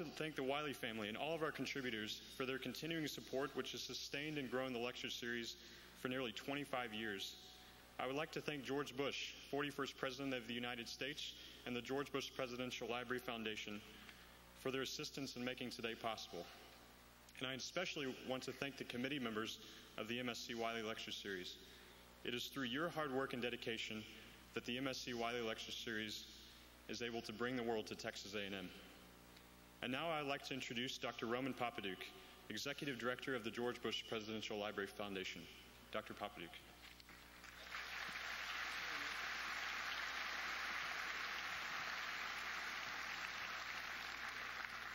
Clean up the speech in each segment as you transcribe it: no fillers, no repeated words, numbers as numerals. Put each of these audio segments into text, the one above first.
to thank the Wiley family and all of our contributors for their continuing support, which has sustained and grown the lecture series for nearly 25 years. I would like to thank George Bush, 41st President of the United States, and the George Bush Presidential Library Foundation for their assistance in making today possible. And I especially want to thank the committee members of the MSc Wiley Lecture Series. It is through your hard work and dedication that the MSc Wiley Lecture Series is able to bring the world to Texas A&M. And now I'd like to introduce Dr. Roman Popaduke, Executive Director of the George Bush Presidential Library Foundation. Dr. Popaduke.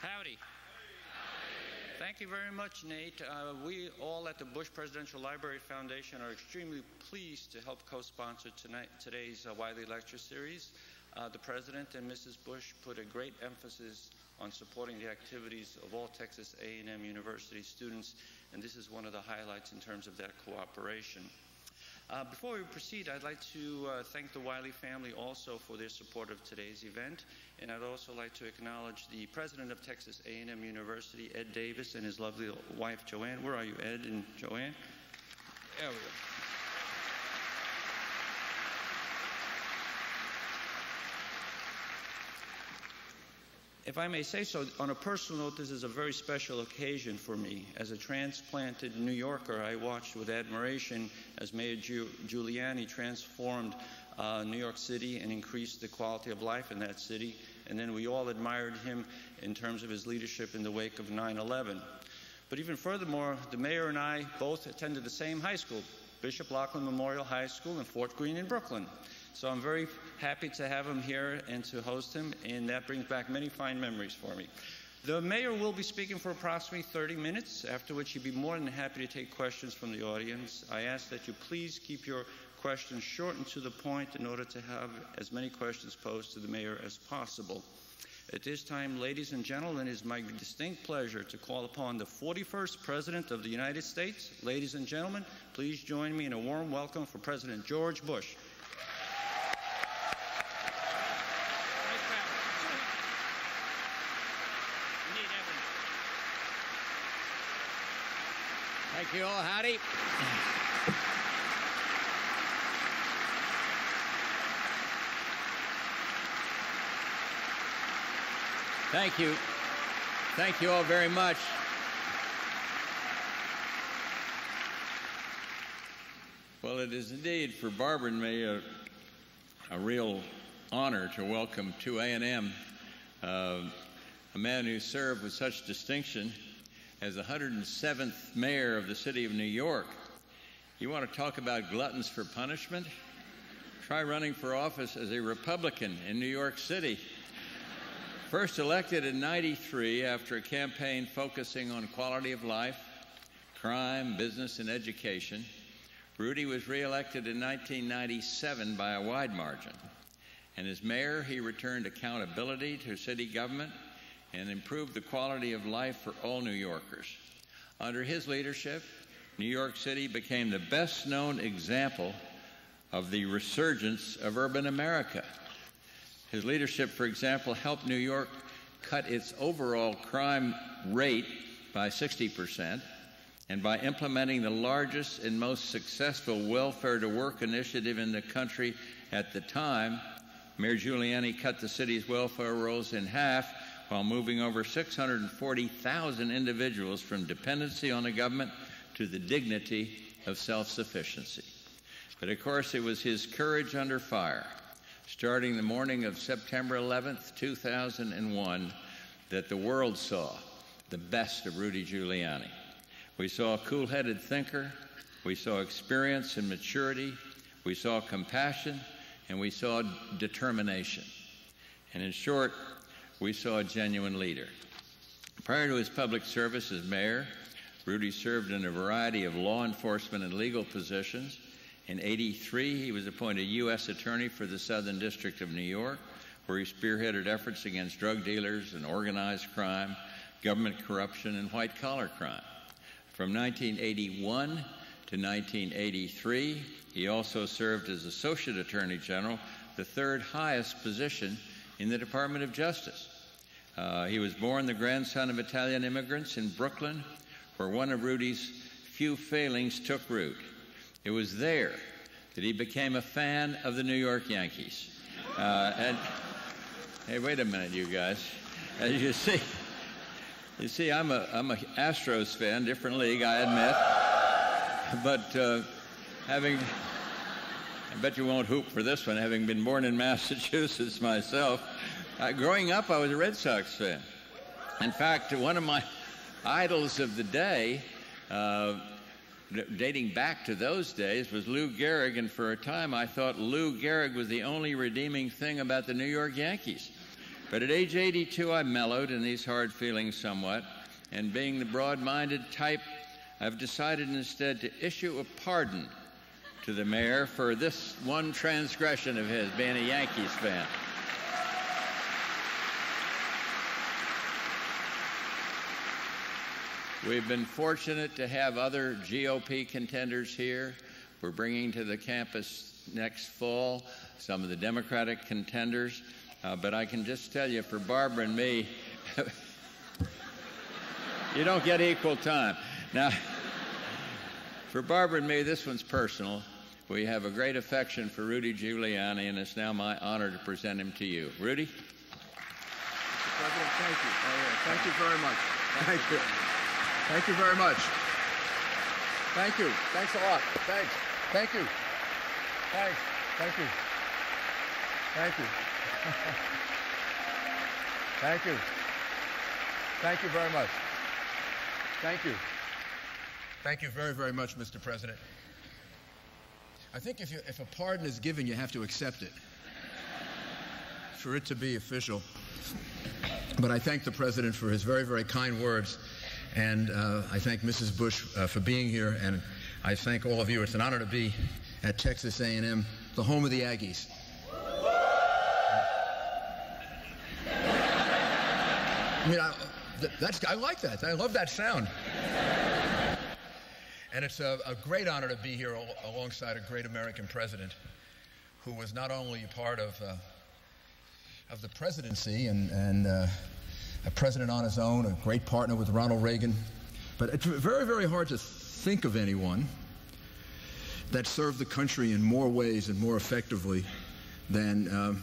Howdy. Thank you very much, Nate. We all at the Bush Presidential Library Foundation are extremely pleased to help co-sponsor today's Wiley Lecture Series. The President and Mrs. Bush put a great emphasis on supporting the activities of all Texas A&M University students, and this is one of the highlights in terms of that cooperation. Before we proceed, I'd like to thank the Wiley family also for their support of today's event, and I'd also like to acknowledge the President of Texas A&M University, Ed Davis, and his lovely wife, Joanne. Where are you, Ed and Joanne? There we go. If I may say so, on a personal note, this is a very special occasion for me. As a transplanted New Yorker, I watched with admiration as Mayor Giuliani transformed New York City and increased the quality of life in that city. And then we all admired him in terms of his leadership in the wake of 9/11. But even furthermore, the mayor and I both attended the same high school, Bishop Loughlin Memorial High School in Fort Greene in Brooklyn. So I'm very happy to have him here and to host him, and that brings back many fine memories for me. The mayor will be speaking for approximately 30 minutes, after which he'd be more than happy to take questions from the audience. I ask that you please keep your questions short and to the point in order to have as many questions posed to the mayor as possible. At this time, ladies and gentlemen, it is my distinct pleasure to call upon the 41st President of the United States. Ladies and gentlemen, please join me in a warm welcome for President George Bush. Thank you all. Howdy. Thank you. Thank you all very much. Well, it is indeed for Barbara and me a real honor to welcome to A&M a man who served with such distinction as the 107th mayor of the city of New York. You want to talk about gluttons for punishment? Try running for office as a Republican in New York City. First elected in '93 after a campaign focusing on quality of life, crime, business, and education, Rudy was reelected in 1997 by a wide margin. And as mayor, he returned accountability to city government and improved the quality of life for all New Yorkers. Under his leadership, New York City became the best-known example of the resurgence of urban America. His leadership, for example, helped New York cut its overall crime rate by 60%, and by implementing the largest and most successful welfare-to-work initiative in the country at the time, Mayor Giuliani cut the city's welfare rolls in half while moving over 640,000 individuals from dependency on the government to the dignity of self-sufficiency. But of course, it was his courage under fire, starting the morning of September 11th, 2001, that the world saw the best of Rudy Giuliani. We saw a cool-headed thinker, we saw experience and maturity, we saw compassion, and we saw determination. And in short, we saw a genuine leader. Prior to his public service as mayor, Rudy served in a variety of law enforcement and legal positions. In '83, he was appointed U.S. Attorney for the Southern District of New York, where he spearheaded efforts against drug dealers and organized crime, government corruption, and white-collar crime. From 1981 to 1983, he also served as Associate Attorney General, the third highest position in the Department of Justice. He was born the grandson of Italian immigrants in Brooklyn, where one of Rudy's few failings took root. It was there that he became a fan of the New York Yankees. And hey, wait a minute, you guys. As you see, I'm a Astros fan, different league, I admit. But I bet you won't hoop for this one, having been born in Massachusetts myself. Growing up, I was a Red Sox fan. In fact, one of my idols of the day, dating back to those days, was Lou Gehrig, and for a time I thought Lou Gehrig was the only redeeming thing about the New York Yankees. But at age 82, I mellowed in these hard feelings somewhat, and being the broad-minded type, I've decided instead to issue a pardon to the mayor for this one transgression of his, being a Yankees fan. We've been fortunate to have other GOP contenders here. We're bringing to the campus next fall some of the Democratic contenders. But I can just tell you, for Barbara and me, you don't get equal time. Now, for Barbara and me, this one's personal. We have a great affection for Rudy Giuliani, and it's now my honor to present him to you. Rudy? Mr. President, thank you. Thank you very much. Thank you. Thank you very much. Thank you. Thanks a lot. Thanks. Thank you. Thanks. Thank you. Thank you. Thank you. Thank you very much. Thank you. Thank you very, very much, Mr. President. I think if a pardon is given, you have to accept it for it to be official. But I thank the President for his very, very kind words, and I thank Mrs. Bush for being here, and I thank all of you. It's an honor to be at Texas A&M, the home of the Aggies. I mean, I like that. I love that sound. And it's a great honor to be here alongside a great American president who was not only part of the presidency and a president on his own, a great partner with Ronald Reagan, but it's very, very hard to think of anyone that served the country in more ways and more effectively than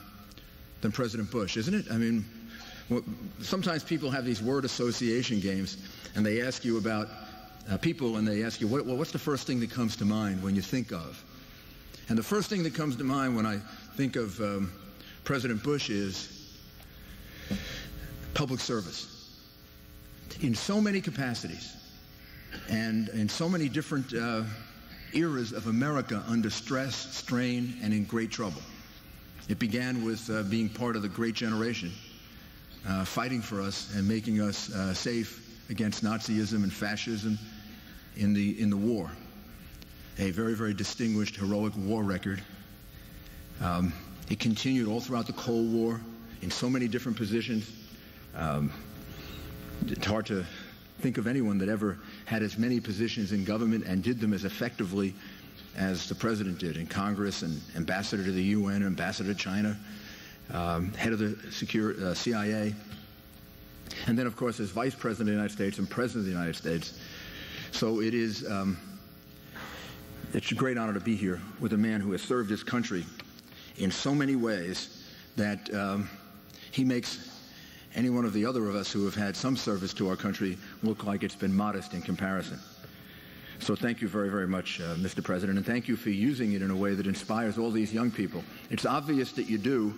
President Bush, isn't it? I mean, sometimes people have these word association games, and they ask you about people, and they ask you, what's the first thing that comes to mind when you think of? And the first thing that comes to mind when I think of President Bush is public service. In so many capacities, and in so many different eras of America under stress, strain, and in great trouble. It began with being part of the Great Generation, fighting for us and making us safe against Nazism and fascism in the war. A very, very distinguished, heroic war record. It continued all throughout the Cold War in so many different positions. It's hard to think of anyone that ever had as many positions in government and did them as effectively as the president did in Congress, and ambassador to the UN, ambassador to China, head of the CIA, and then, of course, as Vice President of the United States and President of the United States. So it is it's a great honor to be here with a man who has served his country in so many ways that he makes any one of the other of us who have had some service to our country look like it's been modest in comparison. So thank you very, very much, Mr. President, and thank you for using it in a way that inspires all these young people. It's obvious that you do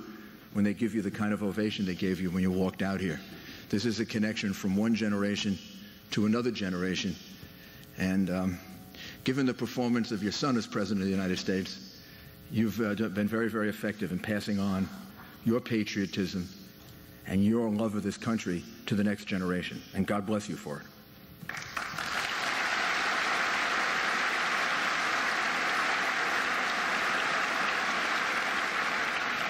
when they give you the kind of ovation they gave you when you walked out here. This is a connection from one generation to another generation. And given the performance of your son as President of the United States, you've been very, very effective in passing on your patriotism and your love of this country to the next generation. And God bless you for it.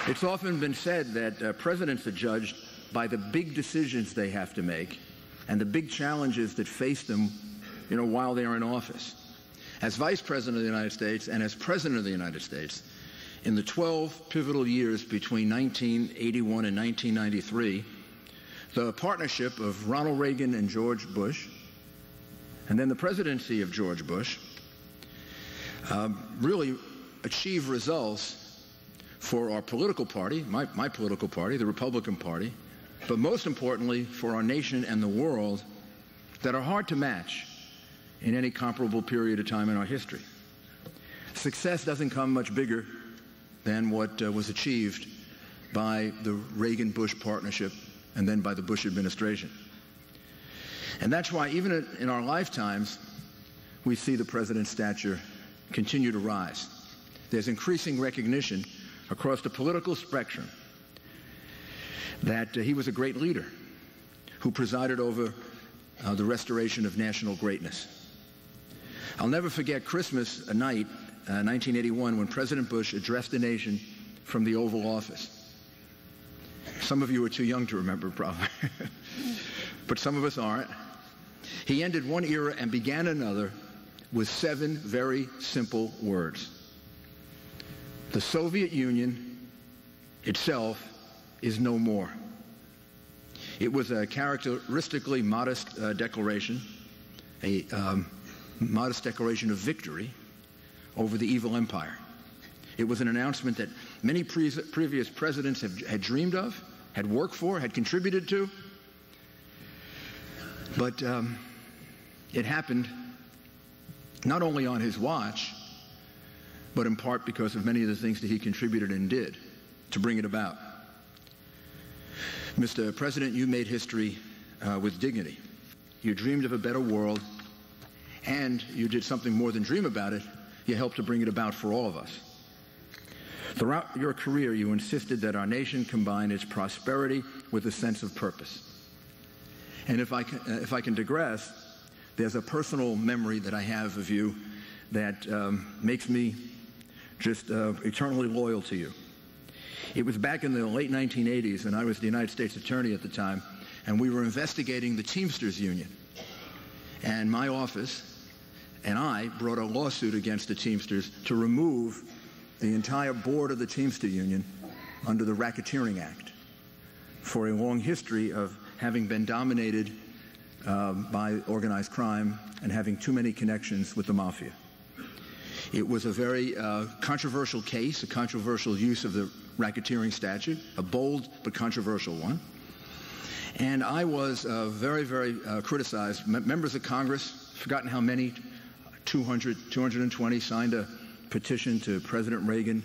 It's often been said that presidents are judged by the big decisions they have to make and the big challenges that face them, while they are in office. As Vice President of the United States and as President of the United States, in the 12 pivotal years between 1981 and 1993, the partnership of Ronald Reagan and George Bush, and then the presidency of George Bush, really achieved results for our political party, my political party, the Republican Party, but most importantly for our nation and the world, that are hard to match in any comparable period of time in our history. Success doesn't come much bigger than what was achieved by the Reagan-Bush partnership and then by the Bush administration. And that's why even in our lifetimes, we see the president's stature continue to rise. There's increasing recognition across the political spectrum that he was a great leader who presided over the restoration of national greatness. I'll never forget Christmas night, 1981, when President Bush addressed the nation from the Oval Office. Some of you are too young to remember, probably, but some of us aren't. He ended one era and began another with 7 very simple words. The Soviet Union itself is no more. It was a characteristically modest declaration, a modest declaration of victory over the evil empire. It was an announcement that many previous presidents had dreamed of, had worked for, had contributed to. But it happened not only on his watch, but in part because of many of the things that he contributed and did to bring it about. Mr. President, you made history with dignity. You dreamed of a better world, and you did something more than dream about it. You helped to bring it about for all of us. Throughout your career, you insisted that our nation combine its prosperity with a sense of purpose. And if I can digress, there's a personal memory that I have of you that makes me just eternally loyal to you. It was back in the late 1980s, and I was the United States Attorney at the time, and we were investigating the Teamsters Union. And my office and I brought a lawsuit against the Teamsters to remove the entire board of the Teamster Union under the Racketeering Act for a long history of having been dominated by organized crime and having too many connections with the mafia. It was a very controversial case, a controversial use of the racketeering statute, a bold but controversial one. And I was very, very criticized. Members of Congress, forgotten how many, 220 signed a petition to President Reagan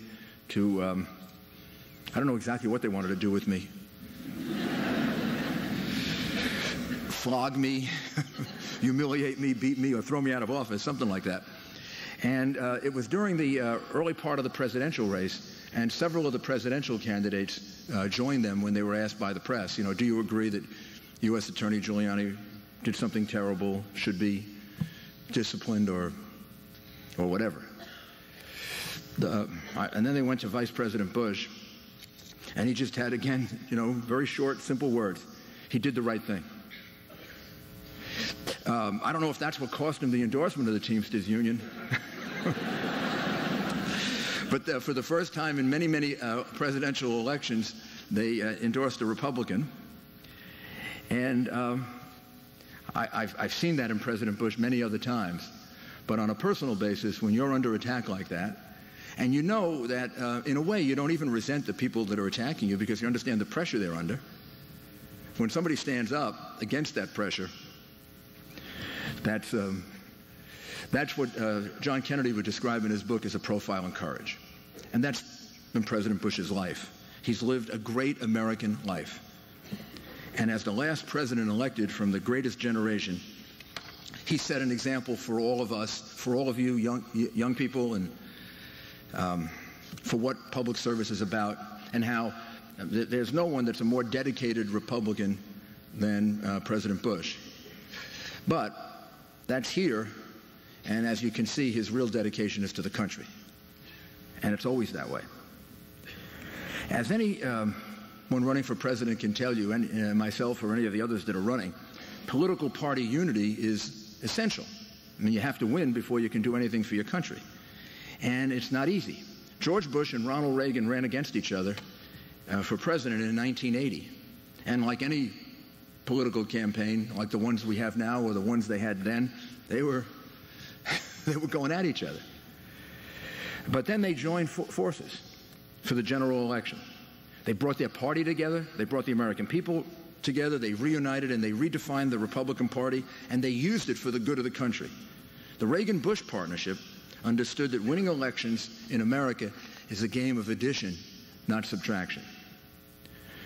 to, I don't know exactly what they wanted to do with me. Flog me, humiliate me, beat me, or throw me out of office, something like that. And it was during the early part of the presidential race, and several of the presidential candidates joined them when they were asked by the press, you know, do you agree that U.S. Attorney Giuliani did something terrible, should be disciplined or whatever. And then they went to Vice President Bush, and he just had, again, you know, very short, simple words. He did the right thing. I don't know if that's what cost him the endorsement of the Teamsters Union. But for the first time in many, many presidential elections, they endorsed a Republican. And I've seen that in President Bush many other times. But on a personal basis, when you're under attack like that, and you know that in a way you don't even resent the people that are attacking you because you understand the pressure they're under. When somebody stands up against that pressure, that's what John Kennedy would describe in his book as a profile in courage. And that's been President Bush's life. He's lived a great American life. And as the last president elected from the greatest generation, he set an example for all of us, for all of you young people, and for what public service is about, and how there's no one that's a more dedicated Republican than President Bush. But that's here, and as you can see, his real dedication is to the country. And it's always that way. As anyone running for president can tell you, and myself or any of the others that are running, political party unity is essential. I mean, you have to win before you can do anything for your country. And it's not easy. George Bush and Ronald Reagan ran against each other for president in 1980. And like any political campaign like the ones we have now or the ones they had then. They were going at each other. But then they joined forces for the general election. They brought their party together. They brought the American people together. They reunited and they redefined the Republican Party, and they used it for the good of the country. The Reagan-Bush partnership understood that winning elections in America is a game of addition, not subtraction.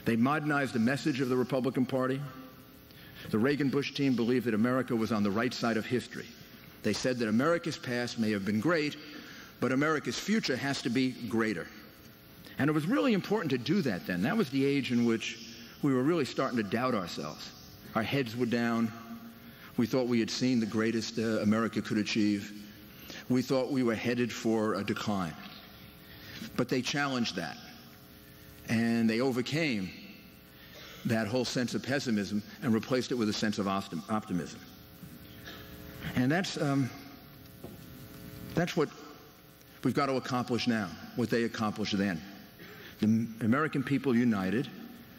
They modernized the message of the Republican Party. The Reagan-Bush team believed that America was on the right side of history. They said that America's past may have been great, but America's future has to be greater. And it was really important to do that then. That was the age in which we were really starting to doubt ourselves. Our heads were down. We thought we had seen the greatest America could achieve. We thought we were headed for a decline. But they challenged that. And they overcame that whole sense of pessimism and replaced it with a sense of optimism. And that's what we've got to accomplish now, what they accomplished then. The American people united,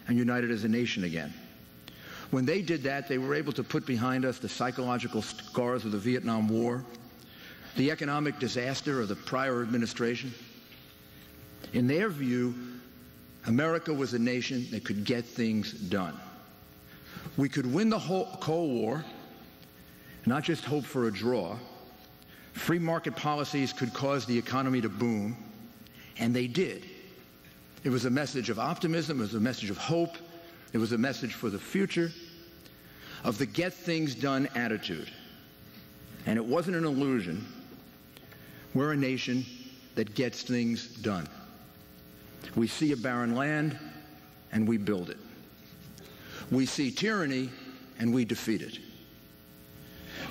and united as a nation again. When they did that, they were able to put behind us the psychological scars of the Vietnam War, the economic disaster of the prior administration. In their view, America was a nation that could get things done. We could win the whole Cold War, not just hope for a draw. Free market policies could cause the economy to boom, and they did. It was a message of optimism. It was a message of hope. It was a message for the future of the get things done attitude. And it wasn't an illusion. We're a nation that gets things done. We see a barren land, and we build it. We see tyranny, and we defeat it.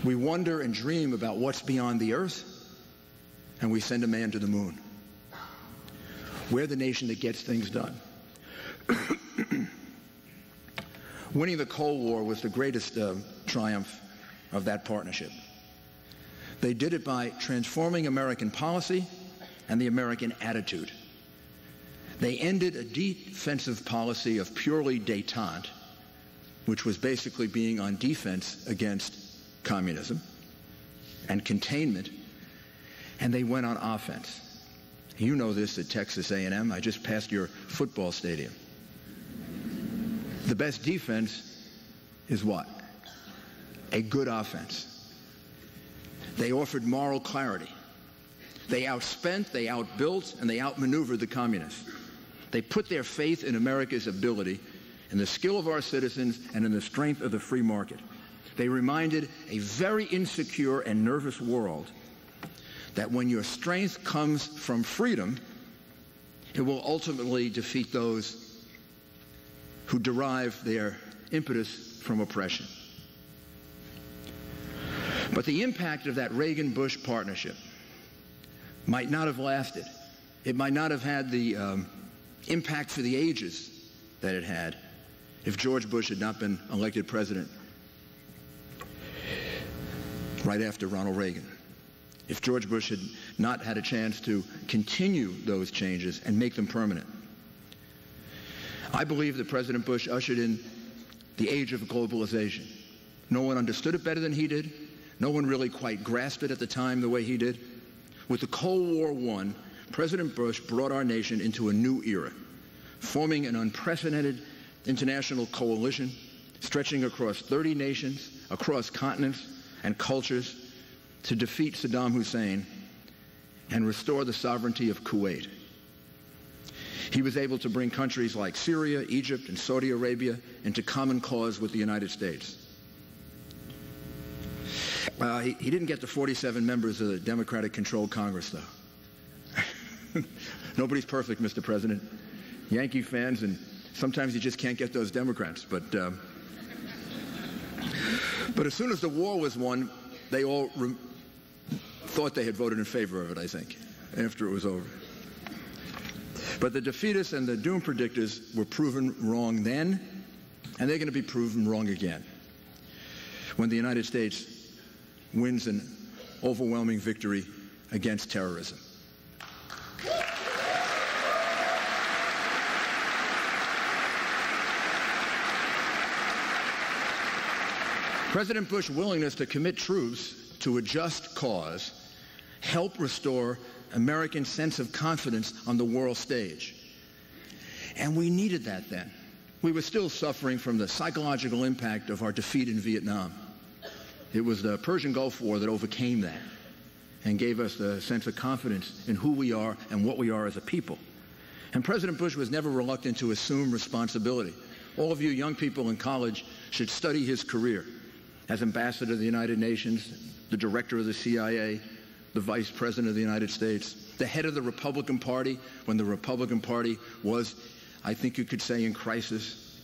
We wonder and dream about what's beyond the earth, and we send a man to the moon. We're the nation that gets things done. Winning the Cold War was the greatest triumph of that partnership. They did it by transforming American policy and the American attitude. They ended a defensive policy of purely détente, which was basically being on defense against communism and containment, and they went on offense. You know this at Texas A&M. I just passed your football stadium. The best defense is what? A good offense. They offered moral clarity. They outspent, they outbuilt, and they outmaneuvered the communists. They put their faith in America's ability, in the skill of our citizens, and in the strength of the free market. They reminded a very insecure and nervous world that when your strength comes from freedom, it will ultimately defeat those who derive their impetus from oppression. But the impact of that Reagan-Bush partnership might not have lasted. It might not have had the impact for the ages that it had if George Bush had not been elected president right after Ronald Reagan. If George Bush had not had a chance to continue those changes and make them permanent. I believe that President Bush ushered in the age of globalization. No one understood it better than he did. No one really quite grasped it at the time the way he did. With the Cold War won, President Bush brought our nation into a new era, forming an unprecedented international coalition stretching across 30 nations, across continents and cultures, to defeat Saddam Hussein and restore the sovereignty of Kuwait. He was able to bring countries like Syria, Egypt, and Saudi Arabia into common cause with the United States. He didn't get the 47 members of the Democratic-controlled Congress, though. Nobody's perfect, Mr. President. Yankee fans, and sometimes you just can't get those Democrats. But as soon as the war was won, they all thought they had voted in favor of it, I think, after it was over. But the defeatists and the doom predictors were proven wrong then, and they're going to be proven wrong again when the United States wins an overwhelming victory against terrorism. President Bush's willingness to commit troops to a just cause helped restore American sense of confidence on the world stage. And we needed that then. We were still suffering from the psychological impact of our defeat in Vietnam. It was the Persian Gulf War that overcame that and gave us a sense of confidence in who we are and what we are as a people. And President Bush was never reluctant to assume responsibility. All of you young people in college should study his career as ambassador to the United Nations, the director of the CIA, the vice president of the United States, the head of the Republican Party when the Republican Party was, I think you could say, in crisis.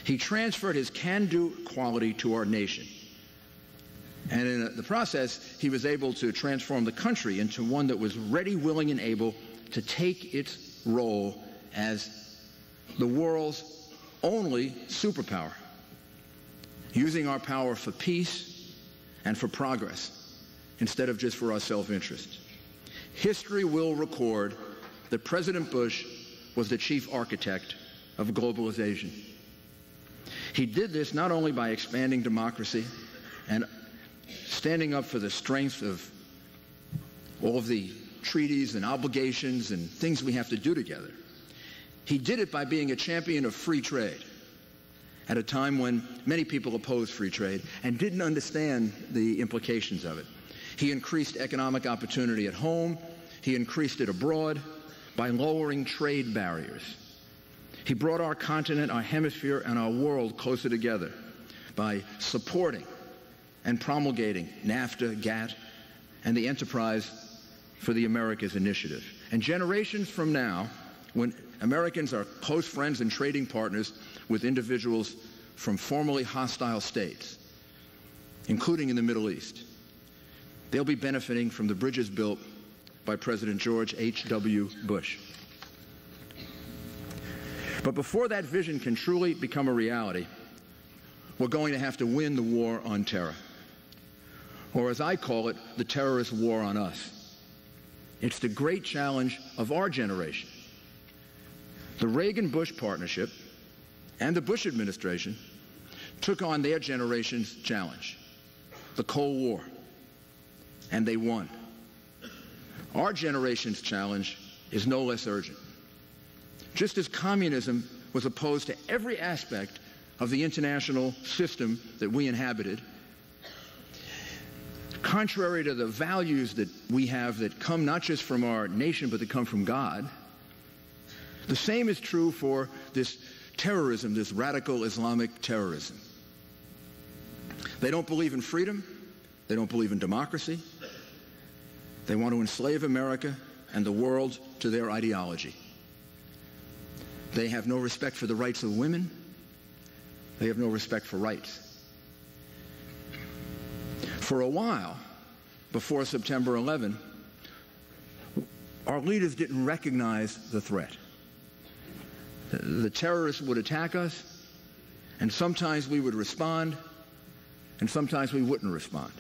He transferred his can-do quality to our nation. And in the process, he was able to transform the country into one that was ready, willing, and able to take its role as the world's only superpower, using our power for peace and for progress instead of just for our self-interest. History will record that President Bush was the chief architect of globalization. He did this not only by expanding democracy and standing up for the strength of all of the treaties and obligations and things we have to do together. He did it by being a champion of free trade at a time when many people opposed free trade and didn't understand the implications of it. He increased economic opportunity at home. He increased it abroad by lowering trade barriers. He brought our continent, our hemisphere, and our world closer together by supporting and promulgating NAFTA, GATT, and the Enterprise for the Americas initiative. And generations from now, when Americans are close friends and trading partners with individuals from formerly hostile states, including in the Middle East, they'll be benefiting from the bridges built by President George H.W. Bush. But before that vision can truly become a reality, we're going to have to win the war on terror, or as I call it, the terrorist war on us. It's the great challenge of our generation. The Reagan-Bush partnership and the Bush administration took on their generation's challenge, the Cold War, and they won. Our generation's challenge is no less urgent. Just as communism was opposed to every aspect of the international system that we inhabited, contrary to the values that we have that come not just from our nation but that come from God, the same is true for this terrorism, this radical Islamic terrorism. They don't believe in freedom. They don't believe in democracy. They want to enslave America and the world to their ideology. They have no respect for the rights of women. They have no respect for rights. For a while, before September 11, our leaders didn't recognize the threat. The terrorists would attack us, and sometimes we would respond, and sometimes we wouldn't respond.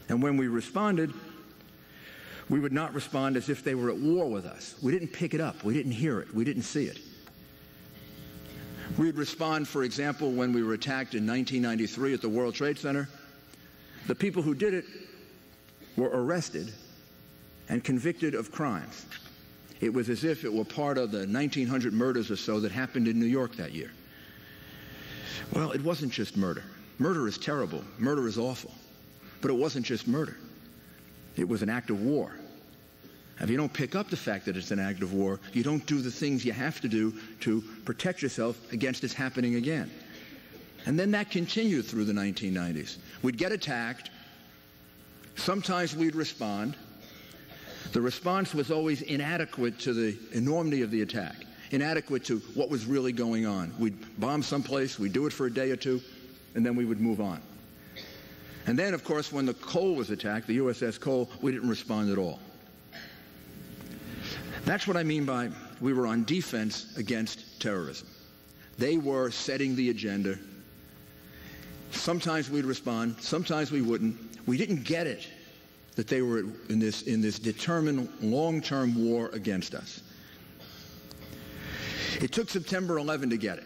And when we responded, we would not respond as if they were at war with us. We didn't pick it up. We didn't hear it. We didn't see it. We'd respond, for example, when we were attacked in 1993 at the World Trade Center. The people who did it were arrested and convicted of crimes. It was as if it were part of the 1,900 murders or so that happened in New York that year. Well, it wasn't just murder. Murder is terrible. Murder is awful. But it wasn't just murder. It was an act of war. If you don't pick up the fact that it's an act of war, you don't do the things you have to do to protect yourself against it happening again. And then that continued through the 1990s. We'd get attacked. Sometimes we'd respond. The response was always inadequate to the enormity of the attack, inadequate to what was really going on. We'd bomb someplace, we'd do it for a day or two, and then we would move on. And then, of course, when the Cole was attacked, the USS Cole, we didn't respond at all. That's what I mean by we were on defense against terrorism. They were setting the agenda. Sometimes we'd respond, sometimes we wouldn't. We didn't get it that they were in this determined long-term war against us. It took September 11 to get it.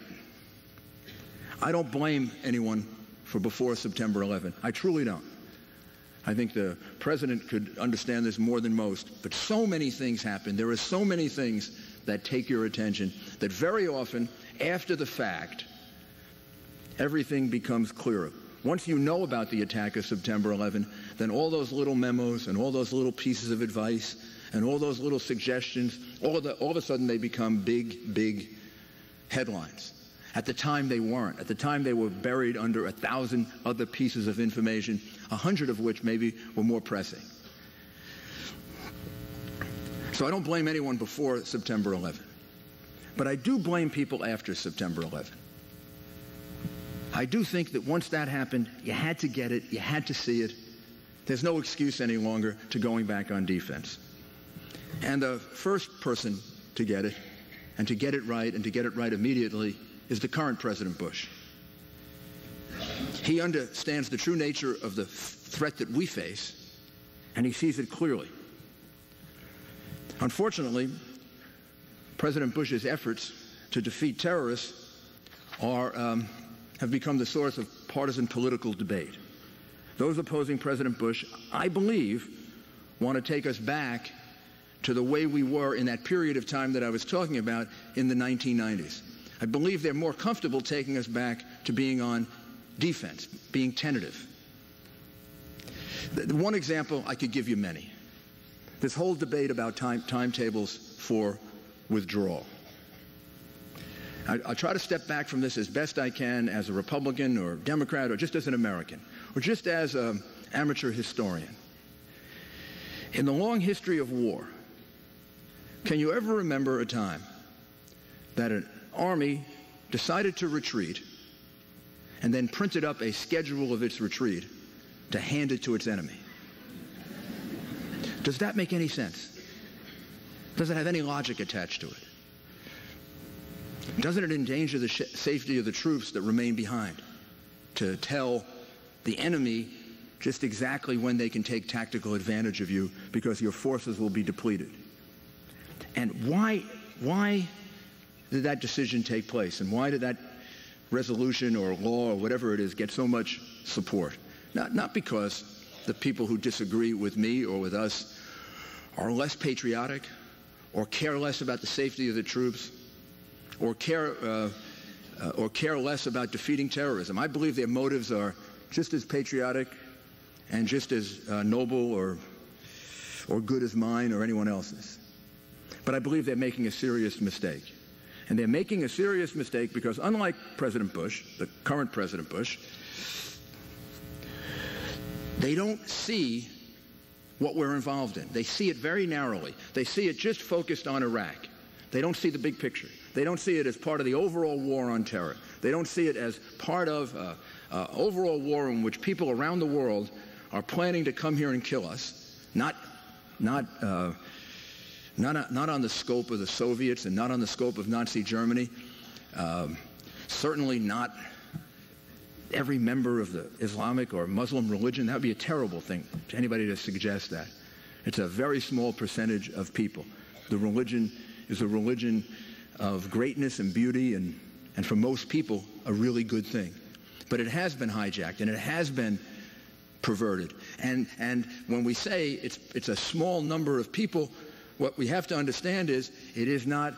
I don't blame anyone for before September 11. I truly don't. I think the president could understand this more than most, but so many things happen. There are so many things that take your attention that very often, after the fact, everything becomes clearer. Once you know about the attack of September 11, then all those little memos and all those little pieces of advice and all those little suggestions, all of a sudden they become big, big headlines. At the time they weren't. At the time they were buried under 1,000 other pieces of information, 100 of which maybe were more pressing. So I don't blame anyone before September 11. But I do blame people after September 11. I do think that once that happened, you had to get it, you had to see it. There's no excuse any longer to going back on defense. And the first person to get it, and to get it right, and to get it right immediately, is the current President Bush. He understands the true nature of the threat that we face, and he sees it clearly. Unfortunately, President Bush's efforts to defeat terrorists have become the source of partisan political debate. Those opposing President Bush, I believe, want to take us back to the way we were in that period of time that I was talking about in the 1990s. I believe they're more comfortable taking us back to being on defense, being tentative. One example, I could give you many. This whole debate about timetables for withdrawal. I try to step back from this as best I can as a Republican or Democrat or just as an American or just as an amateur historian. In the long history of war, can you ever remember a time that an army decided to retreat and then printed up a schedule of its retreat to hand it to its enemy? Does that make any sense? Does it have any logic attached to it? Doesn't it endanger the safety of the troops that remain behind to tell the enemy just exactly when they can take tactical advantage of you because your forces will be depleted? And why did that decision take place? And why did that resolution or law or whatever it is get so much support? Not because the people who disagree with me or with us are less patriotic or care less about the safety of the troops or care less about defeating terrorism. I believe their motives are just as patriotic and just as noble or good as mine or anyone else's. But I believe they're making a serious mistake. And they're making a serious mistake because unlike President Bush, the current President Bush, they don't see what we're involved in. They see it very narrowly. They see it just focused on Iraq. They don't see the big picture. They don't see it as part of the overall war on terror. They don't see it as part of an overall war in which people around the world are planning to come here and kill us, not on the scope of the Soviets and not on the scope of Nazi Germany. Certainly not every member of the Islamic or Muslim religion. That would be a terrible thing to anybody to suggest that. It's a very small percentage of people. The religion is a religion of greatness and beauty and for most people, a really good thing. But it has been hijacked and it has been perverted. And when we say it's a small number of people, what we have to understand is it is not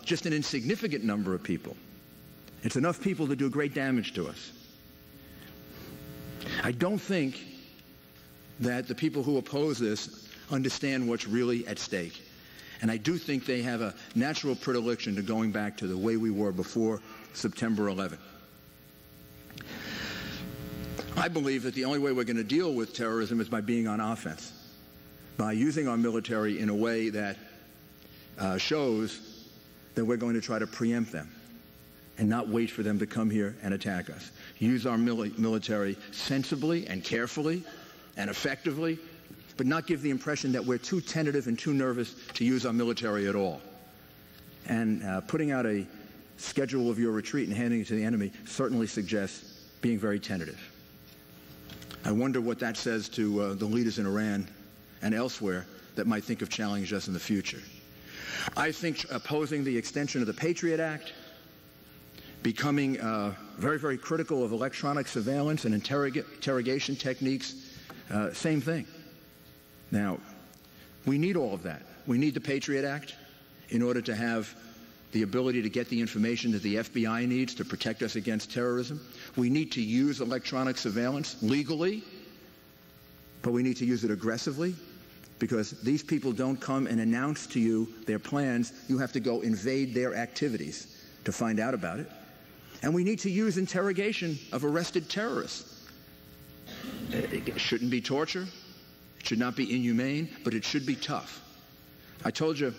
just an insignificant number of people. It's enough people to do great damage to us. I don't think that the people who oppose this understand what's really at stake. And I do think they have a natural predilection to going back to the way we were before September 11. I believe that the only way we're going to deal with terrorism is by being on offense, by using our military in a way that shows that we're going to try to preempt them and not wait for them to come here and attack us. Use our military sensibly and carefully and effectively, but not give the impression that we're too tentative and too nervous to use our military at all. And putting out a schedule of your retreat and handing it to the enemy certainly suggests being very tentative. I wonder what that says to the leaders in Iran and elsewhere that might think of challenging us in the future. I think opposing the extension of the Patriot Act, becoming very, very critical of electronic surveillance and interrogation techniques. Same thing. Now, we need all of that. We need the Patriot Act in order to have the ability to get the information that the FBI needs to protect us against terrorism. We need to use electronic surveillance legally, but we need to use it aggressively, because these people don't come and announce to you their plans. You have to go invade their activities to find out about it. And we need to use interrogation of arrested terrorists. It shouldn't be torture. It should not be inhumane, but it should be tough. I told you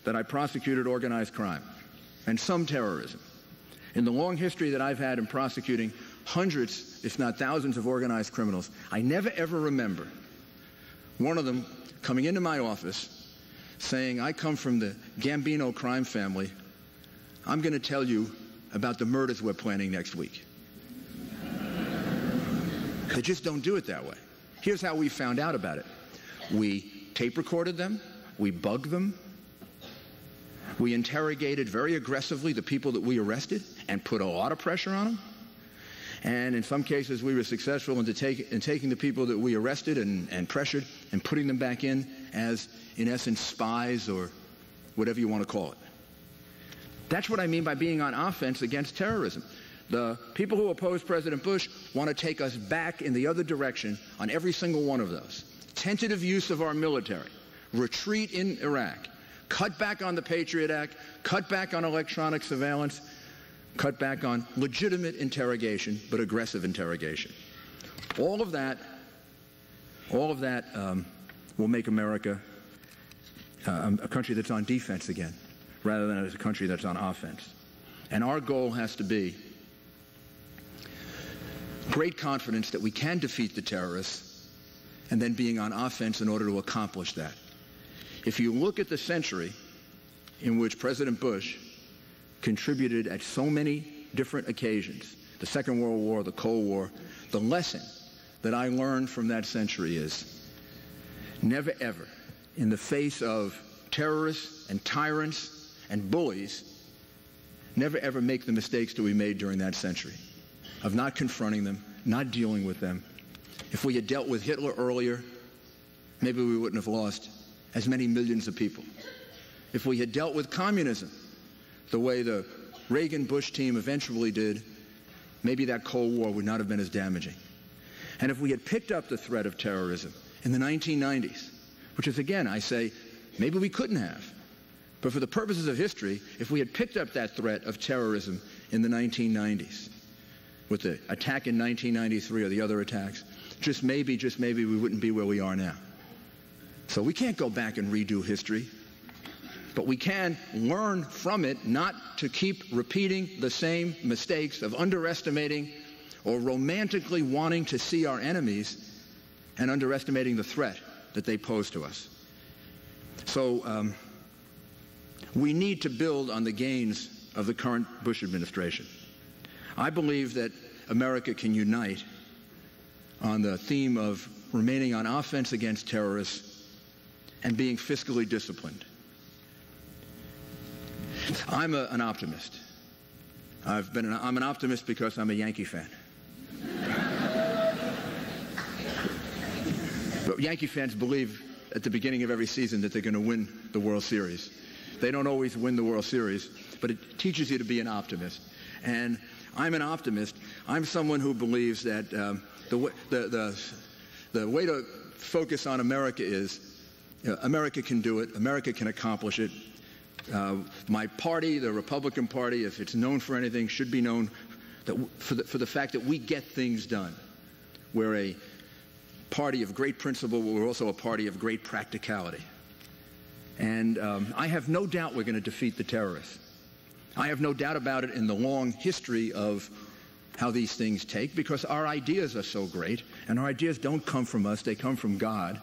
that I prosecuted organized crime and some terrorism. In the long history that I've had in prosecuting hundreds, if not thousands, of organized criminals, I never ever remember one of them coming into my office saying, I come from the Gambino crime family. I'm going to tell you about the murders we're planning next week. They just don't do it that way. Here's how we found out about it. We tape recorded them. We bugged them. We interrogated very aggressively the people that we arrested and put a lot of pressure on them. And in some cases, we were successful in taking the people that we arrested and pressured and putting them back in as, in essence, spies or whatever you want to call it. That's what I mean by being on offense against terrorism. The people who oppose President Bush want to take us back in the other direction on every single one of those. Tentative use of our military, retreat in Iraq, cut back on the Patriot Act, cut back on electronic surveillance, cut back on legitimate interrogation, but aggressive interrogation. All of that will make America a country that's on defense again, rather than as a country that's on offense. And our goal has to be great confidence that we can defeat the terrorists, and then being on offense in order to accomplish that. If you look at the century in which President Bush contributed at so many different occasions, the Second World War, the Cold War, the lesson that I learned from that century is never ever, in the face of terrorists and tyrants and bullies, never ever make the mistakes that we made during that century of not confronting them, not dealing with them. If we had dealt with Hitler earlier, maybe we wouldn't have lost as many millions of people. If we had dealt with communism the way the Reagan-Bush team eventually did, maybe that Cold War would not have been as damaging. And if we had picked up the threat of terrorism in the 1990s, which is, again, I say, maybe we couldn't have. But for the purposes of history, if we had picked up that threat of terrorism in the 1990s, with the attack in 1993 or the other attacks, just maybe we wouldn't be where we are now. So we can't go back and redo history, but we can learn from it not to keep repeating the same mistakes of underestimating or romantically wanting to see our enemies and underestimating the threat that they pose to us. So we need to build on the gains of the current Bush administration. I believe that America can unite on the theme of remaining on offense against terrorists and being fiscally disciplined. I'm an optimist. I'm an optimist because I'm a Yankee fan. But Yankee fans believe at the beginning of every season that they're going to win the World Series. They don't always win the World Series, but it teaches you to be an optimist. And I'm an optimist. I'm someone who believes that the way to focus on America is America can do it. America can accomplish it. My party, the Republican Party, if it's known for anything, should be known for the fact that we get things done. We're a party of great principle, but we're also a party of great practicality. And I have no doubt we're going to defeat the terrorists. I have no doubt about it in the long history of how these things take, because our ideas are so great, and our ideas don't come from us, they come from God.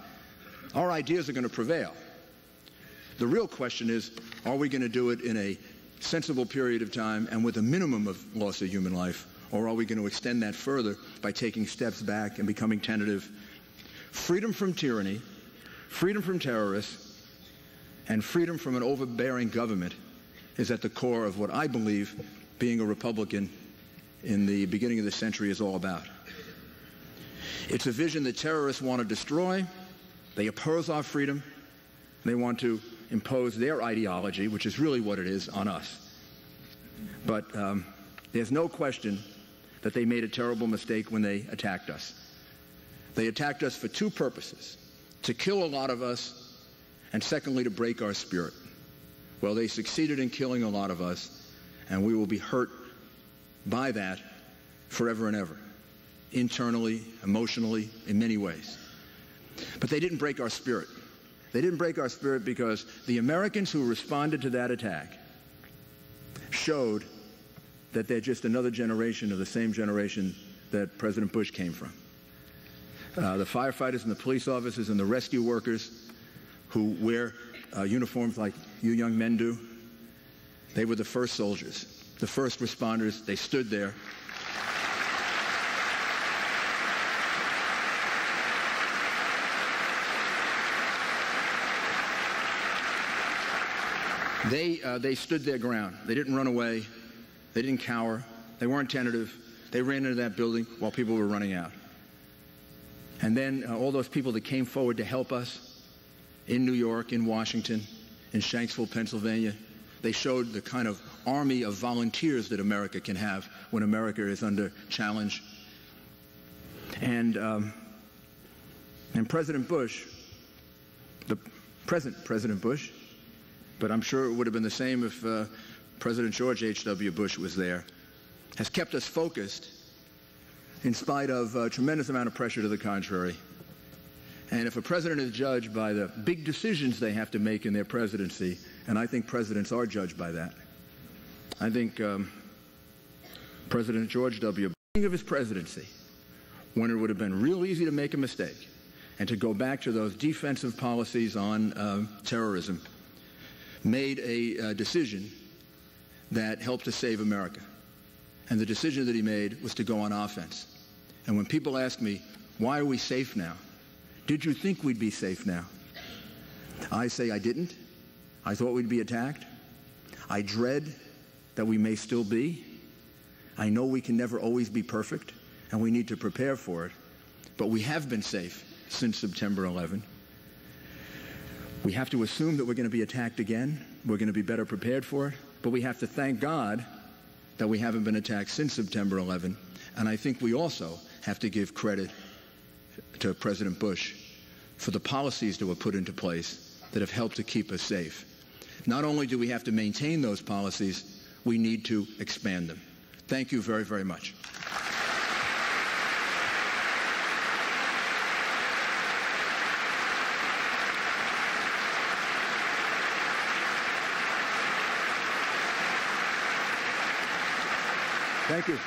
Our ideas are going to prevail. The real question is, are we going to do it in a sensible period of time and with a minimum of loss of human life, or are we going to extend that further by taking steps back and becoming tentative? Freedom from tyranny, freedom from terrorists, and freedom from an overbearing government is at the core of what I believe being a Republican in the beginning of the century is all about. It's a vision that terrorists want to destroy. They oppose our freedom. They want to impose their ideology, which is really what it is, on us. But there's no question that they made a terrible mistake when they attacked us. They attacked us for two purposes: to kill a lot of us, and secondly, to break our spirit. Well, they succeeded in killing a lot of us, and we will be hurt by that forever and ever, internally, emotionally, in many ways. But they didn't break our spirit. They didn't break our spirit because the Americans who responded to that attack showed that they're just another generation of the same generation that President Bush came from. The firefighters and the police officers and the rescue workers who wear uniforms like you young men do, they were the first soldiers, the first responders. They stood there. They stood their ground. They didn't run away. They didn't cower. They weren't tentative. They ran into that building while people were running out. And then all those people that came forward to help us in New York, in Washington, in Shanksville, Pennsylvania, they showed the kind of army of volunteers that America can have when America is under challenge. And President Bush, the present President Bush, but I'm sure it would have been the same if President George H.W. Bush was there, has kept us focused in spite of a tremendous amount of pressure to the contrary. And if a president is judged by the big decisions they have to make in their presidency, and I think presidents are judged by that, I think President George W. of his presidency, when it would have been real easy to make a mistake and to go back to those defensive policies on terrorism, made a decision that helped to save America. And the decision that he made was to go on offense. And when people ask me, why are we safe now? Did you think we'd be safe now? I say I didn't. I thought we'd be attacked. I dread that we may still be. I know we can never always be perfect, and we need to prepare for it. But we have been safe since September 11. We have to assume that we're going to be attacked again. We're going to be better prepared for it. But we have to thank God that we haven't been attacked since September 11. And I think we also have to give credit to President Bush for the policies that were put into place that have helped to keep us safe. Not only do we have to maintain those policies, we need to expand them. Thank you very, very much. Thank you.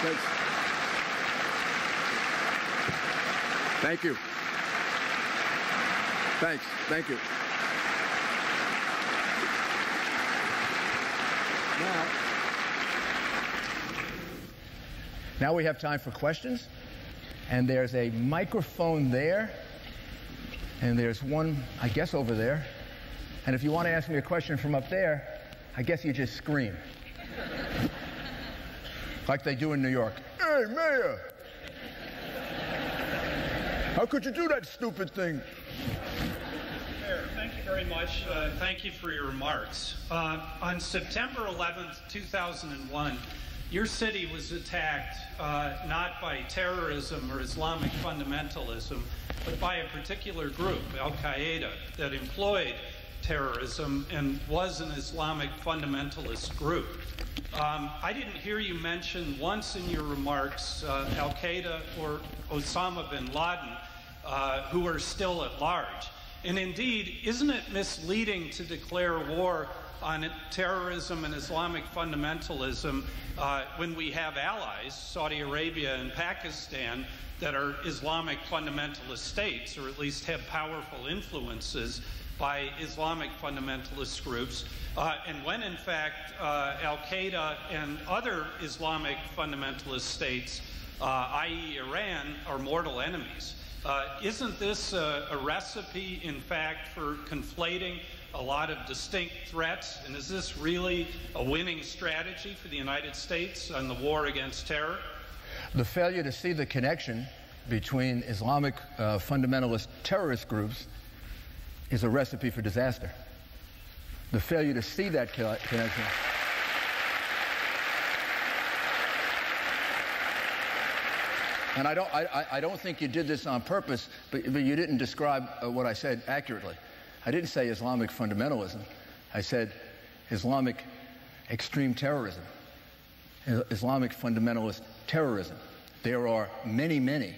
Thanks. Thank you. Thanks. Thank you. Now we have time for questions. And there's a microphone there. And there's one, I guess, over there. And if you want to ask me a question from up there, I guess you just scream. Like they do in New York. Hey, Mayor! How could you do that stupid thing? Mayor, thank you very much. Thank you for your remarks. On September 11th, 2001, your city was attacked not by terrorism or Islamic fundamentalism, but by a particular group, Al-Qaeda, that employed terrorism and was an Islamic fundamentalist group. I didn't hear you mention once in your remarks Al-Qaeda or Osama bin Laden, who are still at large. And indeed, isn't it misleading to declare war on terrorism and Islamic fundamentalism when we have allies, Saudi Arabia and Pakistan, that are Islamic fundamentalist states, or at least have powerful influences by Islamic fundamentalist groups, and when in fact Al-Qaeda and other Islamic fundamentalist states, i.e. Iran, are mortal enemies? Isn't this a recipe, in fact, for conflating a lot of distinct threats, and is this really a winning strategy for the United States on the war against terror? The failure to see the connection between Islamic fundamentalist terrorist groups is a recipe for disaster. The failure to see that connection. And I don't think you did this on purpose, but you didn't describe what I said accurately. I didn't say Islamic fundamentalism. I said Islamic extreme terrorism, Islamic fundamentalist terrorism. There are many, many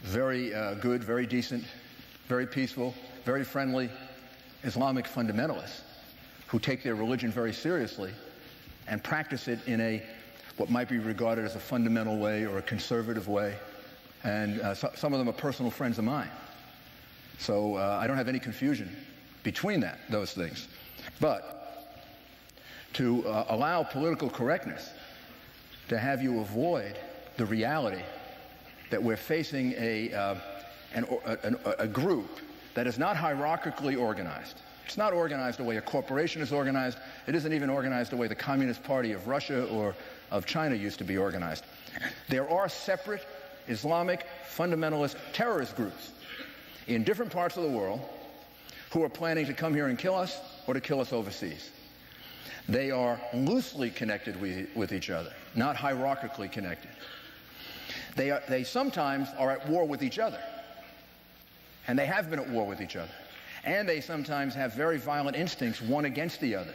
very good, very decent, very peaceful, very friendly Islamic fundamentalists who take their religion very seriously and practice it in what might be regarded as a fundamental way or a conservative way. And some of them are personal friends of mine. So I don't have any confusion between those things. But to allow political correctness to have you avoid the reality that we're facing a group that is not hierarchically organized. It's not organized the way a corporation is organized. It isn't even organized the way the Communist Party of Russia or of China used to be organized. There are separate Islamic fundamentalist terrorist groups in different parts of the world who are planning to come here and kill us or to kill us overseas. They are loosely connected with each other, not hierarchically connected. They sometimes are at war with each other, and they have been at war with each other. And they sometimes have very violent instincts, one against the other.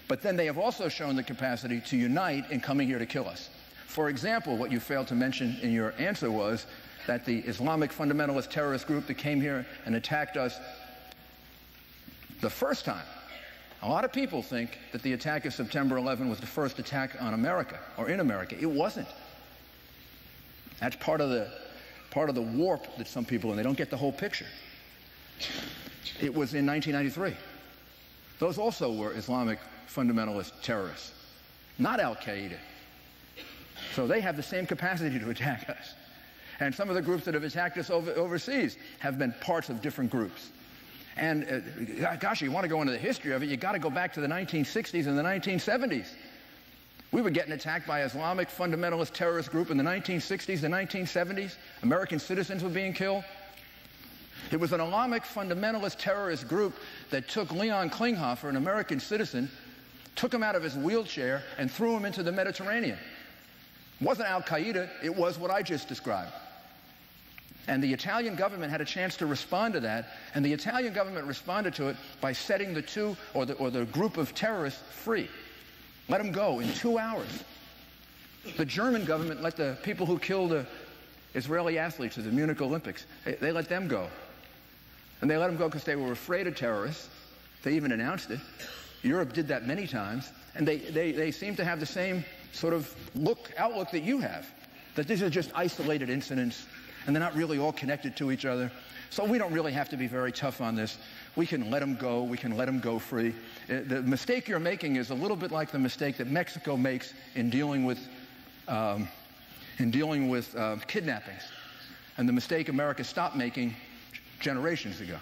But then they have also shown the capacity to unite in coming here to kill us. For example, what you failed to mention in your answer was that the Islamic fundamentalist terrorist group that came here and attacked us the first time, a lot of people think that the attack of September 11 was the first attack on America or in America. It wasn't. That's part of the warp that some people, and they don't get the whole picture. It was in 1993. Those also were Islamic fundamentalist terrorists, not Al-Qaeda. So they have the same capacity to attack us. And some of the groups that have attacked us overseas have been parts of different groups. And gosh, you want to go into the history of it, you got to go back to the 1960s and the 1970s. We were getting attacked by Islamic fundamentalist terrorist group in the 1960s, the 1970s. American citizens were being killed. It was an Islamic fundamentalist terrorist group that took Leon Klinghoffer, an American citizen, took him out of his wheelchair and threw him into the Mediterranean. It wasn't Al-Qaeda, it was what I just described. And the Italian government had a chance to respond to that, and the Italian government responded to it by setting the two, or the group of terrorists free. Let them go in 2 hours. The German government let the people who killed the Israeli athletes at the Munich Olympics, they let them go. And they let them go because they were afraid of terrorists. They even announced it. Europe did that many times. And they seem to have the same sort of outlook that you have, that these are just isolated incidents, and they're not really all connected to each other. So we don't really have to be very tough on this. We can let them go. We can let them go free. The mistake you're making is a little bit like the mistake that Mexico makes in dealing with kidnappings, and the mistake America stopped making generations ago.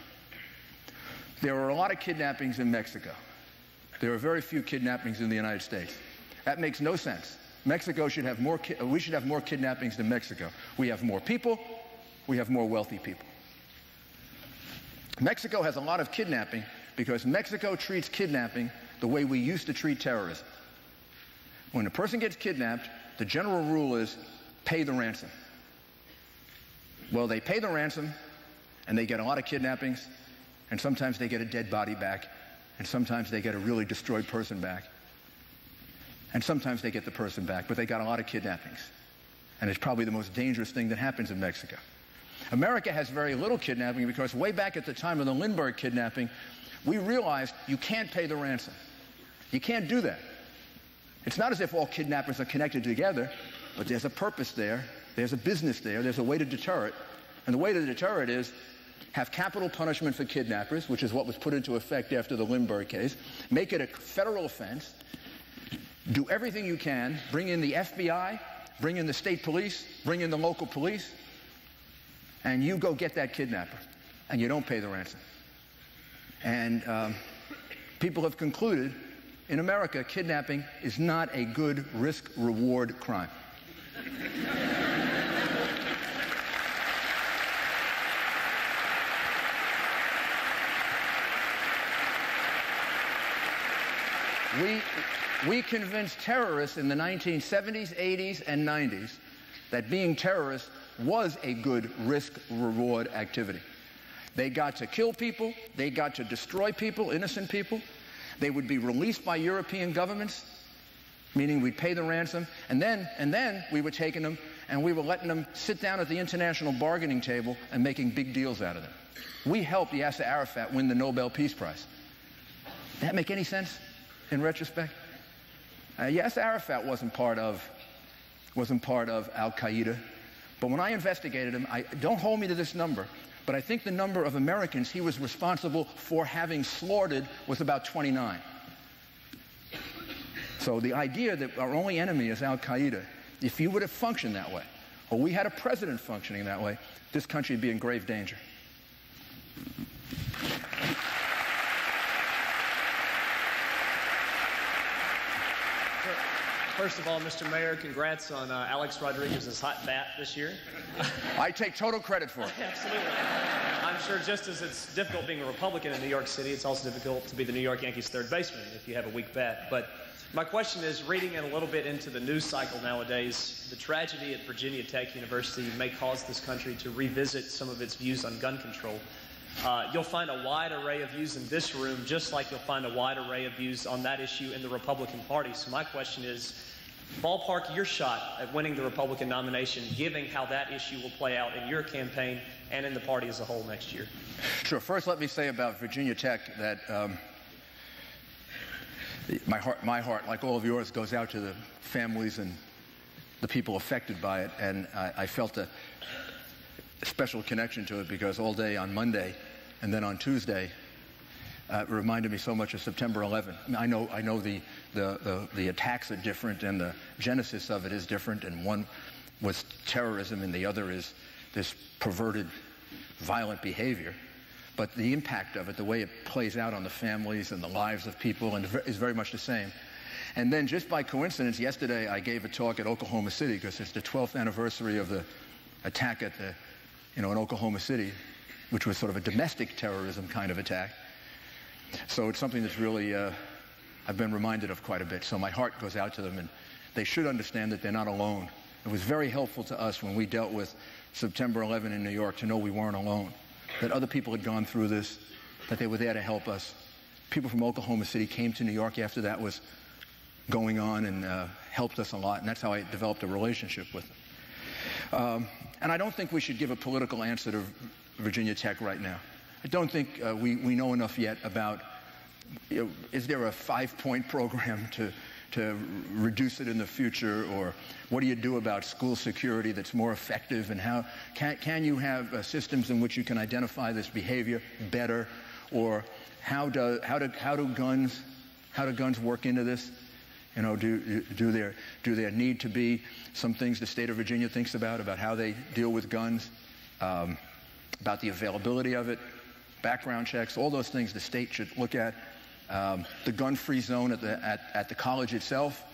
There are a lot of kidnappings in Mexico. There are very few kidnappings in the United States. That makes no sense. Mexico should have more. We should have more kidnappings than Mexico. We have more people. We have more wealthy people. Mexico has a lot of kidnapping because Mexico treats kidnapping the way we used to treat terrorism. When a person gets kidnapped, the general rule is pay the ransom. Well, they pay the ransom, and they get a lot of kidnappings, and sometimes they get a dead body back, and sometimes they get a really destroyed person back, and sometimes they get the person back, but they got a lot of kidnappings. And it's probably the most dangerous thing that happens in Mexico. America has very little kidnapping because way back at the time of the Lindbergh kidnapping, we realized you can't pay the ransom. You can't do that. It's not as if all kidnappers are connected together, but there's a purpose there, there's a business there, there's a way to deter it. And the way to deter it is have capital punishment for kidnappers, which is what was put into effect after the Lindbergh case, make it a federal offense, do everything you can, bring in the FBI, bring in the state police, bring in the local police, and you go get that kidnapper, and you don't pay the ransom. And people have concluded, in America, kidnapping is not a good risk-reward crime. We convinced terrorists in the 1970s, 80s, and 90s that being terrorists was a good risk-reward activity. They got to kill people, they got to destroy people, innocent people. They would be released by European governments, meaning we'd pay the ransom, and then we were taking them and we were letting them sit down at the international bargaining table and making big deals out of them. We helped Yasser Arafat win the Nobel Peace Prize. Does that make any sense in retrospect? Yasser Arafat wasn't part of Al-Qaeda, but when I investigated him, don't hold me to this number, but I think the number of Americans he was responsible for having slaughtered was about 29. So the idea that our only enemy is Al-Qaeda, if you would have functioned that way, or we had a president functioning that way, this country would be in grave danger. First of all, Mr. Mayor, congrats on Alex Rodriguez's hot bat this year. I take total credit for it. Absolutely. I'm sure just as it's difficult being a Republican in New York City, it's also difficult to be the New York Yankees' third baseman if you have a weak bat. But my question is, reading in a little bit into the news cycle nowadays, the tragedy at Virginia Tech University may cause this country to revisit some of its views on gun control. You'll find a wide array of views in this room, just like you'll find a wide array of views on that issue in the Republican Party. So my question is, ballpark your shot at winning the Republican nomination, given how that issue will play out in your campaign and in the party as a whole next year. Sure. First, let me say about Virginia Tech that my heart, like all of yours, goes out to the families and the people affected by it, and I felt a special connection to it because all day on Monday and then on Tuesday it reminded me so much of September 11th. I know the attacks are different and the genesis of it is different, and one was terrorism and the other is this perverted, violent behavior. But the impact of it, the way it plays out on the families and the lives of people, is very much the same. And then just by coincidence, yesterday I gave a talk at Oklahoma City because it's the 12th anniversary of the attack at in Oklahoma City, which was sort of a domestic terrorism kind of attack. So it's something that's really I've been reminded of quite a bit. So my heart goes out to them, and they should understand that they're not alone. It was very helpful to us when we dealt with September 11 in New York to know we weren't alone, that other people had gone through this, that they were there to help us. People from Oklahoma City came to New York after that was going on and helped us a lot, and that's how I developed a relationship with them. And I don't think we should give a political answer to Virginia Tech right now. I don't think we know enough yet about, is there a 5-point program to reduce it in the future, or what do you do about school security that's more effective, and how can you have systems in which you can identify this behavior better, or how do guns work into this? Do there need to be some things the state of Virginia thinks about how they deal with guns, about the availability of it, background checks, all those things the state should look at. The gun-free zone at the college itself.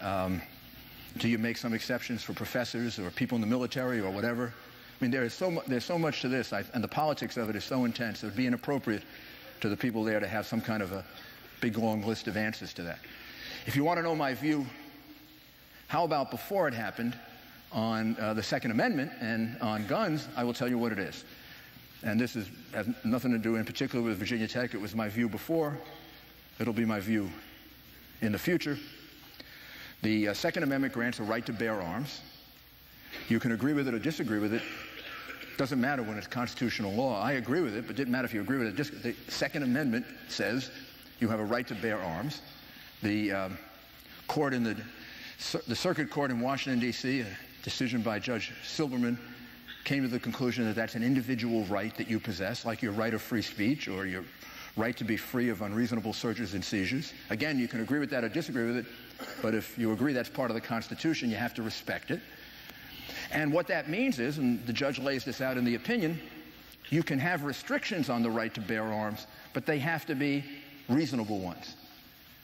Do you make some exceptions for professors or people in the military or whatever? I mean, there's so much to this, and the politics of it is so intense. It would be inappropriate to the people there to have some kind of a big, long list of answers to that. If you want to know my view, how about before it happened on the Second Amendment and on guns, I will tell you what it is. And this has nothing to do in particular with Virginia Tech. It was my view before. It'll be my view in the future. The Second Amendment grants a right to bear arms. You can agree with it or disagree with it. Doesn't matter when it's constitutional law. I agree with it, but it didn't matter if you agree with it. The Second Amendment says you have a right to bear arms. The court in the Circuit Court in Washington, D.C., a decision by Judge Silberman, came to the conclusion that that's an individual right that you possess, like your right of free speech or your right to be free of unreasonable searches and seizures. Again, you can agree with that or disagree with it, but if you agree that's part of the Constitution, you have to respect it. And what that means is, and the judge lays this out in the opinion, You can have restrictions on the right to bear arms, but they have to be reasonable ones.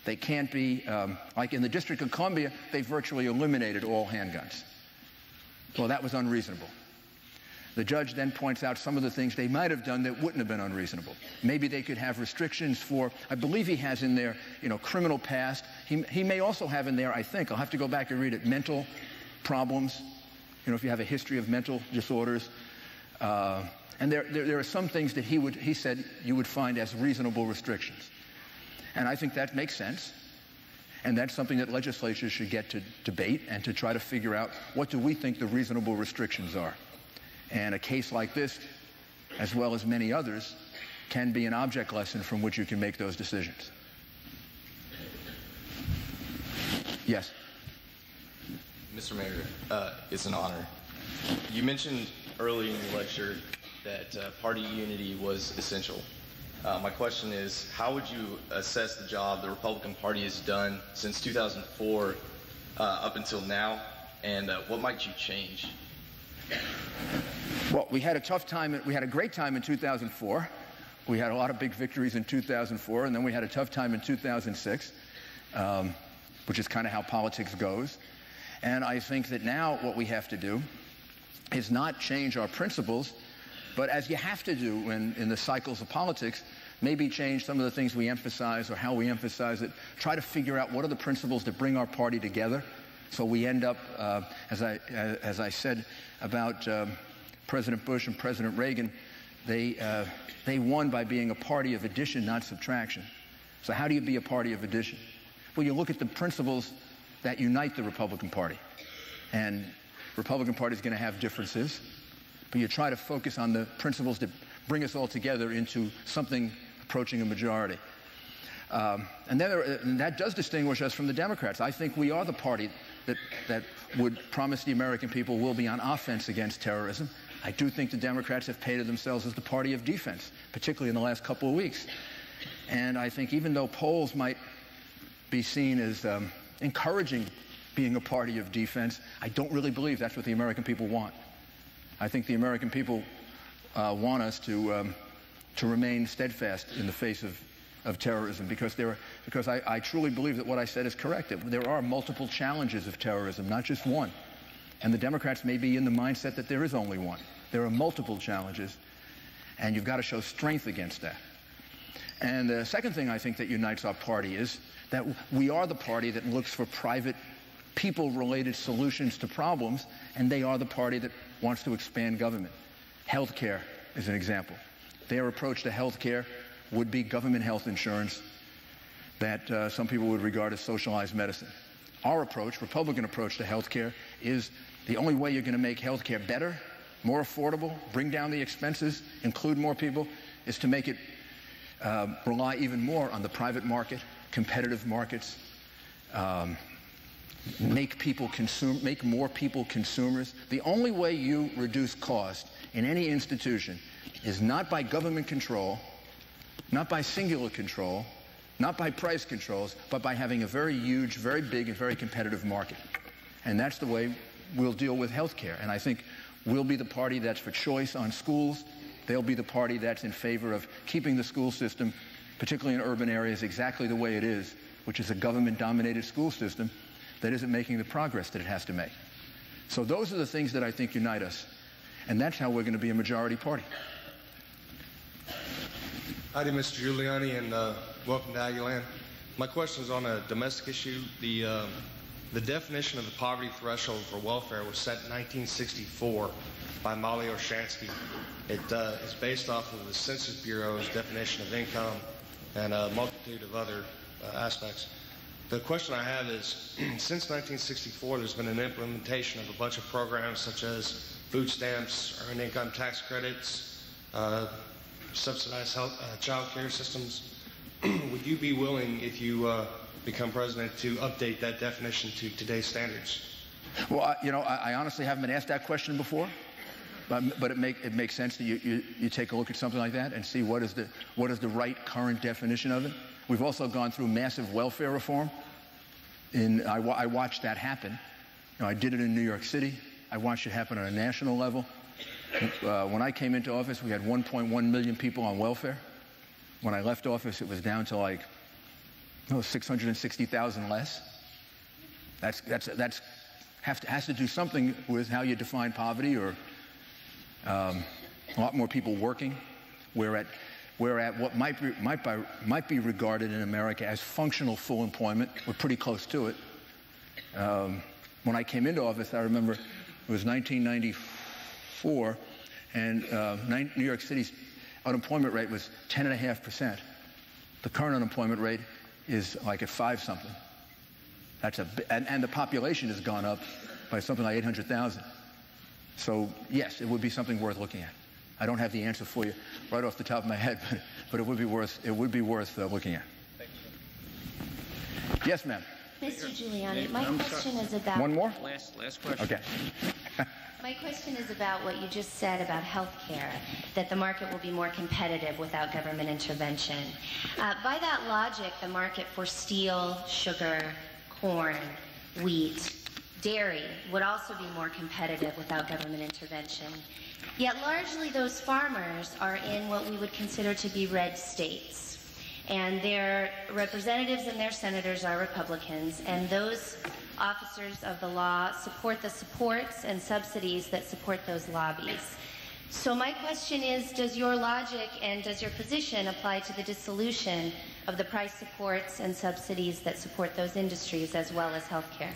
They can't be, like in the District of Columbia, they virtually eliminated all handguns. Well, that was unreasonable. The judge then points out some of the things they might have done that wouldn't have been unreasonable. Maybe they could have restrictions for, I believe he has in there, criminal past. He may also have in there, I think, I'll have to go back and read it, mental problems. If you have a history of mental disorders. And there are some things that he said you would find as reasonable restrictions. And I think that makes sense. And that's something that legislatures should get to debate and to try to figure out, what do we think the reasonable restrictions are? And a case like this, as well as many others, can be an object lesson from which you can make those decisions. Yes? Mr. Mayor, it's an honor. You mentioned earlier in your lecture that party unity was essential. My question is, how would you assess the job the Republican Party has done since 2004 up until now, and what might you change? Well, we had a tough time. We had a great time in 2004. We had a lot of big victories in 2004, and then we had a tough time in 2006, which is kind of how politics goes. And I think that now what we have to do is not change our principles, but as you have to do in the cycles of politics, maybe change some of the things we emphasize or how we emphasize it. Try to figure out what are the principles that bring our party together. So we end up, as I said about President Bush and President Reagan, they won by being a party of addition, not subtraction. So how do you be a party of addition? Well, you look at the principles that unite the Republican Party. And the Republican Party is going to have differences, but you try to focus on the principles that bring us all together into something approaching a majority. And that does distinguish us from the Democrats. I think we are the party that would promise the American people we'll be on offense against terrorism. I do think the Democrats have painted themselves as the party of defense, particularly in the last couple of weeks. And I think even though polls might be seen as encouraging being a party of defense, I don't really believe that's what the American people want. I think the American people want us to remain steadfast in the face of terrorism, because I truly believe that what I said is correct. That there are multiple challenges of terrorism, not just one. And the Democrats may be in the mindset that there is only one. There are multiple challenges, and you've got to show strength against that. And the second thing I think that unites our party is that we are the party that looks for private, people-related solutions to problems, and they are the party that wants to expand government. Healthcare is an example. Their approach to healthcare would be government health insurance that some people would regard as socialized medicine. Our approach, Republican approach to healthcare, is the only way you're going to make healthcare better, more affordable, bring down the expenses, include more people, is to make it rely even more on the private market, competitive markets, make more people consumers. The only way you reduce cost in any institution is not by government control, not by singular control, not by price controls, but by having a very huge, very big, and very competitive market. And that's the way we'll deal with health care. And I think we'll be the party that's for choice on schools. They'll be the party that's in favor of keeping the school system, particularly in urban areas, exactly the way it is, which is a government-dominated school system that isn't making the progress that it has to make. So those are the things that I think unite us. And that's how we're going to be a majority party. Howdy, Mr. Giuliani, and welcome to Aggieland. My question is on a domestic issue. The definition of the poverty threshold for welfare was set in 1964 by Molly Orshansky. It is based off of the Census Bureau's definition of income and a multitude of other aspects. The question I have is, since 1964, there's been an implementation of a bunch of programs such as food stamps, earned income tax credits, subsidized child care systems. Would you be willing, if you become president, to update that definition to today's standards? Well, I honestly haven't been asked that question before, but it makes sense that you take a look at something like that and see what is the right current definition of it. We've also gone through massive welfare reform. I watched that happen. I did it in New York City. I watched it happen on a national level. When I came into office, we had 1.1 million people on welfare. When I left office, it was down to like 660,000 less. Has to do something with how you define poverty, or a lot more people working. We're at what might be regarded in America as functional full employment. We're pretty close to it. When I came into office, I remember it was 1994, and New York City's unemployment rate was 10.5%. The current unemployment rate is like at 5-something. And the population has gone up by something like 800,000. So yes, it would be something worth looking at. I don't have the answer for you right off the top of my head, but it would be worth looking at. Thank you. Yes, ma'am. Mr. Giuliani, my question is about... One more? Last question. Okay. My question is about what you just said about health care, that the market will be more competitive without government intervention. By that logic, the market for steel, sugar, corn, wheat, dairy would also be more competitive without government intervention. Yet largely those farmers are in what we would consider to be red states. And their representatives and their senators are Republicans, and those officers of the law support the supports and subsidies that support those lobbies. So my question is, does your logic and does your position apply to the dissolution of the price supports and subsidies that support those industries as well as health care?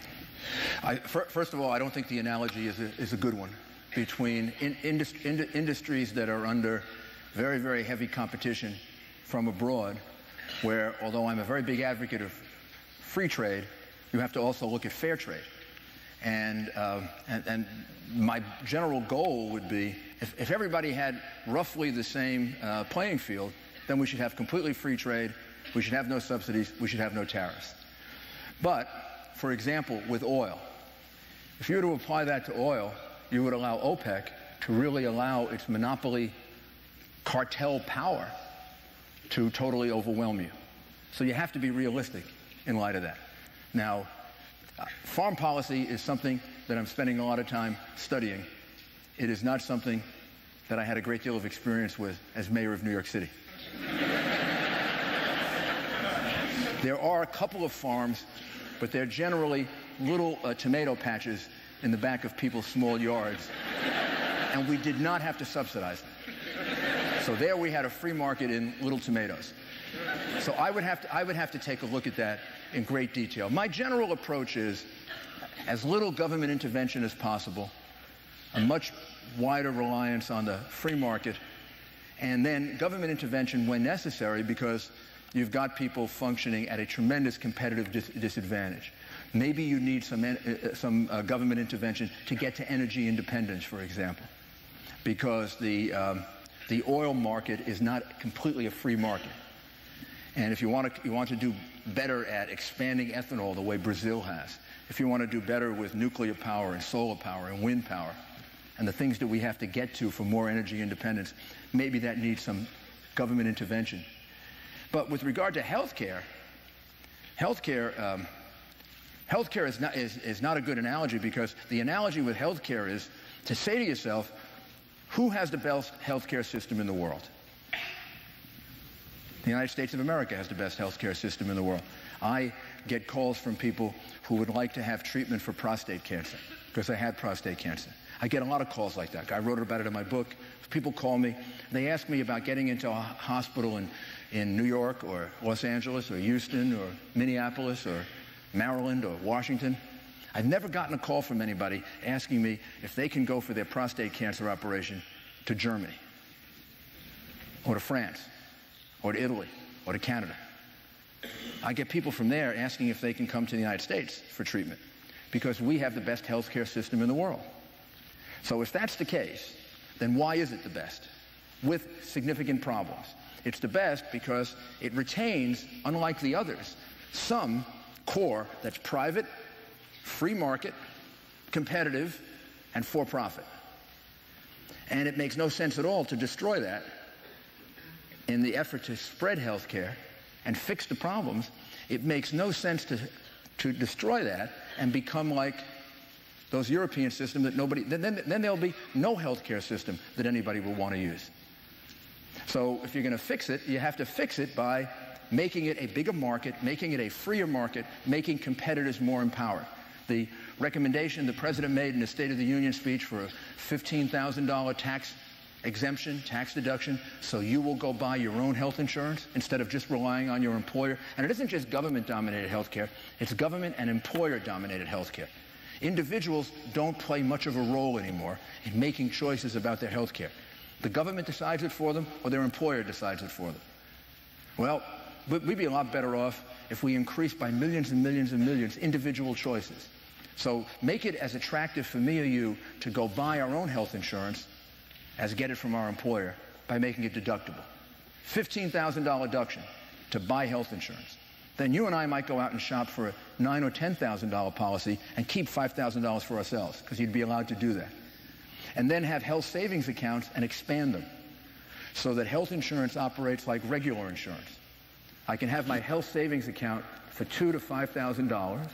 First of all, I don't think the analogy is a good one between industries that are under very, very heavy competition from abroad, where, although I'm a very big advocate of free trade, you have to also look at fair trade. And my general goal would be, if everybody had roughly the same playing field, then we should have completely free trade, we should have no subsidies, we should have no tariffs. But, for example, with oil, if you were to apply that to oil, you would allow OPEC to really allow its monopoly cartel power to totally overwhelm you. So you have to be realistic in light of that. Now, farm policy is something that I'm spending a lot of time studying. It is not something that I had a great deal of experience with as mayor of New York City. There are a couple of farms, but they're generally little tomato patches in the back of people's small yards, and we did not have to subsidize them. So there we had a free market in little tomatoes. So I would have to take a look at that in great detail. My general approach is as little government intervention as possible, a much wider reliance on the free market, and then government intervention when necessary, because you've got people functioning at a tremendous competitive disadvantage. Maybe you need some government intervention to get to energy independence, for example, because the oil market is not completely a free market. And if you want to do better at expanding ethanol the way Brazil has, if you want to do better with nuclear power and solar power and wind power and the things that we have to get to for more energy independence, maybe that needs some government intervention. But with regard to healthcare is not a good analogy, because the analogy with healthcare is to say to yourself, who has the best healthcare system in the world? The United States of America has the best healthcare system in the world. I get calls from people who would like to have treatment for prostate cancer because they had prostate cancer. I get a lot of calls like that. I wrote about it in my book. People call me. They ask me about getting into a hospital in New York or Los Angeles or Houston or Minneapolis or Maryland or Washington. I've never gotten a call from anybody asking me if they can go for their prostate cancer operation to Germany or to France or to Italy or to Canada. I get people from there asking if they can come to the United States for treatment because we have the best healthcare system in the world. So if that's the case, then why is it the best? With significant problems. It's the best because it retains, unlike the others, some core that's private, free market, competitive, and for-profit. And it makes no sense at all to destroy that in the effort to spread health care and fix the problems. It makes no sense to destroy that and become like those European systems that nobody, then there'll be no healthcare system that anybody will want to use. So if you're going to fix it, you have to fix it by making it a bigger market, making it a freer market, making competitors more empowered. The recommendation the President made in the State of the Union speech for a $15,000 tax exemption, tax deduction, so you will go buy your own health insurance instead of just relying on your employer. And it isn't just government-dominated health care, it's government and employer-dominated health care. Individuals don't play much of a role anymore in making choices about their health care. The government decides it for them, or their employer decides it for them. Well, we'd be a lot better off if we increased by millions and millions and millions individual choices. So make it as attractive for me or you to go buy our own health insurance as get it from our employer by making it deductible. $15,000 deduction to buy health insurance. Then you and I might go out and shop for a $9,000 or $10,000 policy and keep $5,000 for ourselves, because you'd be allowed to do that. And then have health savings accounts and expand them so that health insurance operates like regular insurance. I can have my health savings account for $2,000 to $5,000.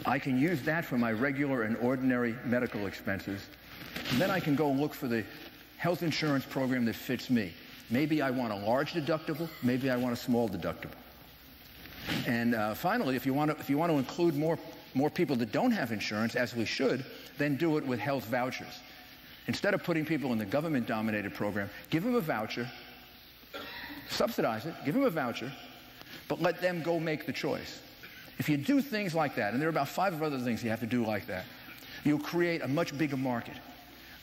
I can use that for my regular and ordinary medical expenses. And then I can go look for the health insurance program that fits me. Maybe I want a large deductible, maybe I want a small deductible. And finally, if you want to include more people that don't have insurance, as we should, then do it with health vouchers. Instead of putting people in the government-dominated program, give them a voucher, subsidize it, give them a voucher, but let them go make the choice. If you do things like that, and there are about 5 other things you have to do like that, you'll create a much bigger market.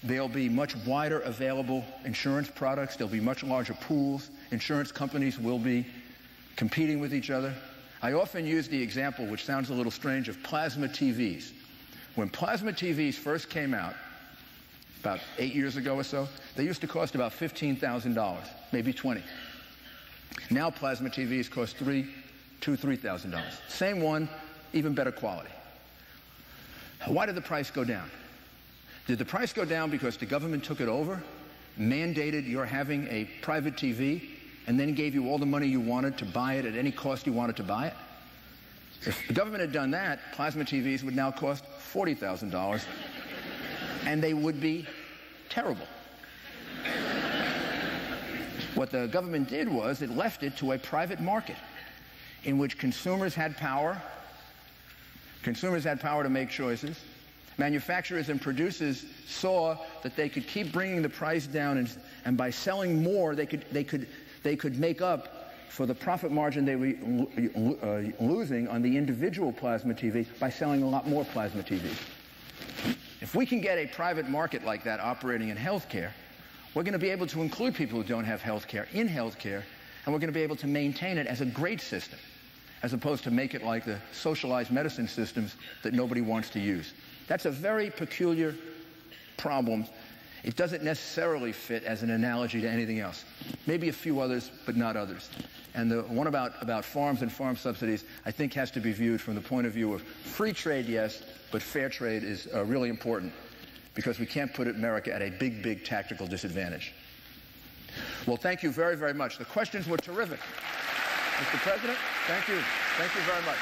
There'll be much wider available insurance products. There'll be much larger pools. Insurance companies will be competing with each other. I often use the example, which sounds a little strange, of plasma TVs. When plasma TVs first came out, about 8 years ago or so, they used to cost about $15,000, maybe $20,000. Now plasma TVs cost $2,000 to $3,000. Same one, even better quality. Why did the price go down? Did the price go down because the government took it over, mandated your having a private TV, and then gave you all the money you wanted to buy it at any cost you wanted to buy it? If the government had done that, plasma TVs would now cost $40,000, and they would be terrible. What the government did was it left it to a private market in which consumers had power. Consumers had power to make choices. Manufacturers and producers saw that they could keep bringing the price down, and by selling more, they could make up for the profit margin they were losing on the individual plasma TV by selling a lot more plasma TVs. If we can get a private market like that operating in healthcare, we're going to be able to include people who don't have healthcare in healthcare, and we're going to be able to maintain it as a great system, as opposed to make it like the socialized medicine systems that nobody wants to use. That's a very peculiar problem. It doesn't necessarily fit as an analogy to anything else. Maybe a few others, but not others. And the one about farms and farm subsidies, I think, has to be viewed from the point of view of free trade, yes, but fair trade is really important, because we can't put America at a big, big tactical disadvantage. Well, thank you very, very much. The questions were terrific. Mr. President, thank you. Thank you very much.